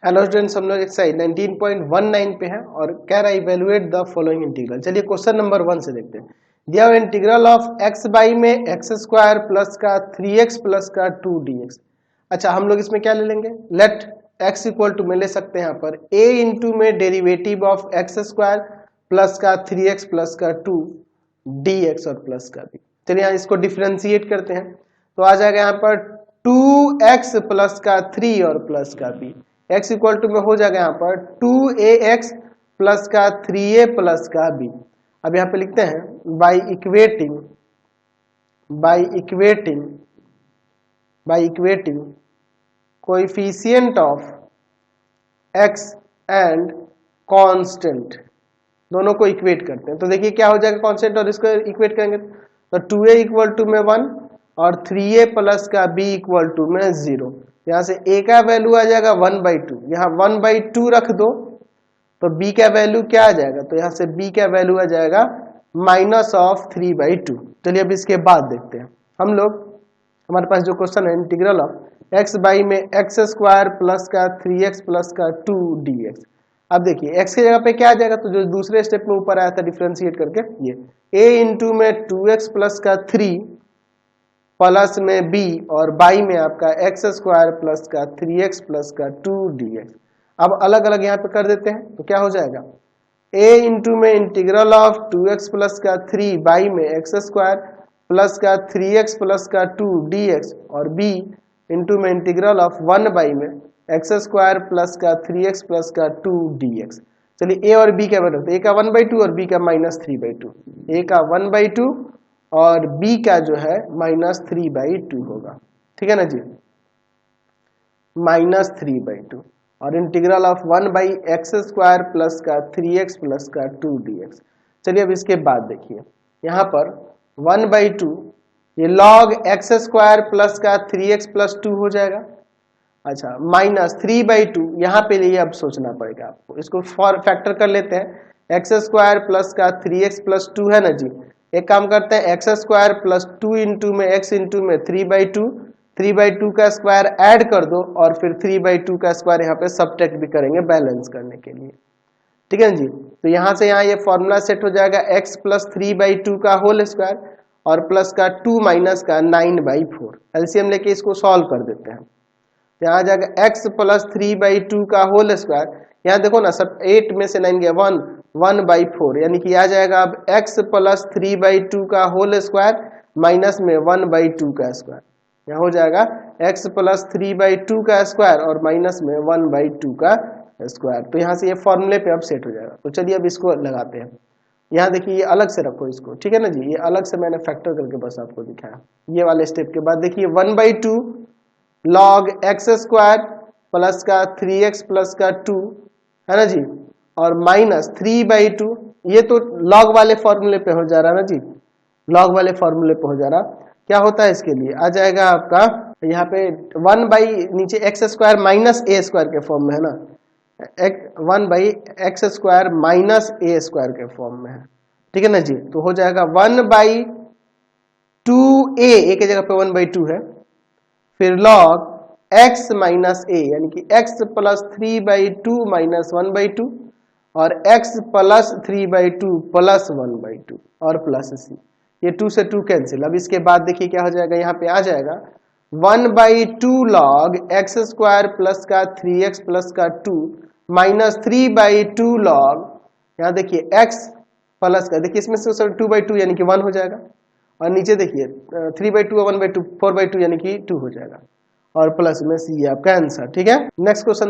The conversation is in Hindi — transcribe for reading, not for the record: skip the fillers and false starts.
हेलो स्टूडेंट्स, हम लोग एक्सरसाइज 19.19 पे हैं और कह रहा है इवेलुएट द फॉलोइंग इंटीग्रल। चलिए क्वेश्चन नंबर 1 से देखते हैं। दिया हुआ इंटीग्रल ऑफ एक्स बाई में एक्स स्क्वायर प्लस का 3x प्लस का 2 dx। अच्छा, हम लोग इसमें क्या ले लेंगे, लेट x इक्वल टू में ले सकते हैं यहाँ पर a इंटू में derivative of x square plus का 3x प्लस का 2 dx और प्लस का b। चलिए यहाँ इसको डिफ्रेंशिएट करते हैं तो आ जाएगा यहाँ पर 2x प्लस का 3 और प्लस का b। x इक्वल टू में हो जाएगा यहाँ पर 2ax प्लस का 3a प्लस का b। अब यहाँ पे लिखते हैं by equating coefficient of x and constant, दोनों को इक्वेट करते हैं। तो देखिए क्या हो जाएगा, कांस्टेंट और इसको इक्वेट करेंगे तो 2a इक्वल टू में 1 और 3a प्लस का b इक्वल टू में 0। यहाँ से a का वैल्यू आ जाएगा 1/2, यहाँ 1/2 रख दो तो b का वैल्यू क्या आ जाएगा, तो यहाँ से b का वैल्यू आ जाएगा -3/2। चलिए अब इसके बाद देखते हैं हम लोग। हमारे पास जो क्वेश्चन है इंटीग्रल ऑफ एक्स बाई में एक्स स्क्वायर प्लस का 3x प्लस का 2 dx। अब देखिए x की जगह पे क्या आ जाएगा, तो जो दूसरे स्टेप में ऊपर आया था डिफ्रेंशिएट करके, ये a इंटू में 2x प्लस का 3 प्लस में b और बाई में आपका एक्स स्क्वायर प्लस का 3x प्लस का 2 dx। अब अलग अलग यहाँ पे कर देते हैं तो क्या हो जाएगा, a इंटू में इंटीग्रल ऑफ 2x प्लस का 3 बाई में एक्स स्क्वायर प्लस का 3x प्लस का 2 dx और b इंटू में इंटीग्रल ऑफ 1 बाई में एक्स स्क्वायर प्लस का 3x प्लस का 2 dx। चलिए a और b का वैल्यू, तो a का 1/2 और b का -3/2, a का 1/2 और b का जो है -3/2 होगा, ठीक है ना जी, -3/2 और integral of 1 by x square plus का 3x प्लस का 2 dx। चलिए अब इसके बाद देखिए यहाँ पर 1/2 ये log एक्स स्क्वायर प्लस का 3x प्लस 2 हो जाएगा। अच्छा, -3/2 यहाँ पे लिए अब सोचना पड़ेगा आपको, इसको फैक्टर कर लेते हैं। एक्स स्क्वायर प्लस का 3x प्लस 2 है ना जी, एक काम करते हैं एक्स स्क्वायर प्लस 2 इंटू में x इंटू में 3/2 का स्क्वायर ऐड कर दो और फिर 3/2 का स्क्वायर यहाँ पे सब्ट्रैक्ट भी करेंगे बैलेंस करने के लिए, ठीक है जी। तो यहाँ से यहाँ ये फॉर्मूला सेट हो जाएगा x प्लस 3/2 का होल स्क्वायर और प्लस का 2 माइनस का 9/4। एलसीएम लेके इसको सॉल्व कर देते हैं, यहाँ आ जाएगा x प्लस 3/2 का होल स्क्वायर। यहाँ देखो ना, सब 8 में से 9 गया 1/4, यानी कि आ जाएगा अब x प्लस 3/2 का होल स्क्वायर माइनस में 1/2 का स्क्वायर। यहाँ हो जाएगा x प्लस 3/2 का स्क्वायर और माइनस में 1/2 का स्क्वायर। तो यहाँ से ये फॉर्मूले पे अब सेट हो जाएगा। तो चलिए अब इसको लगाते हैं। यहाँ देखिए ये अलग से रखो इसको, ठीक है ना जी, ये अलग से मैंने फैक्टर करके बस आपको दिखाया। ये वाले स्टेप के बाद देखिए 1/2 log एक्स स्क्वायर प्लस का 3x प्लस का 2 है ना जी, और माइनस 3/2, ये तो log वाले फॉर्मूले पे हो जा रहा है ना जी, log वाले फॉर्मूले पे हो जा रहा। क्या होता है इसके लिए, आ जाएगा आपका यहाँ पे 1 बाई नीचे एक्स स्क्वायर माइनस ए स्क्वायर के फॉर्म में है ना, 1 by x square minus A square के फॉर्म में है, ठीक है ना जी। तो हो जाएगा 1/2a, ए की जगह पे 1/2 है, फिर log x माइनस a यानी कि x प्लस 3/2 माइनस 1/2 और x प्लस 3/2 प्लस 1/2 और प्लस c, ये 2 से 2 कैंसिल। अब इसके बाद देखिए क्या हो जाएगा, यहाँ पे आ जाएगा 1/2 log x स्क्वायर प्लस का 3x प्लस का 2 माइनस 3/2 log, यहाँ देखिए x प्लस का, देखिए इसमें से 2/2 यानी कि 1 हो जाएगा और नीचे देखिए 3/2 और 1/2 4/2 यानी कि 2 हो जाएगा और प्लस में सी आपका आंसर, ठीक है। Next question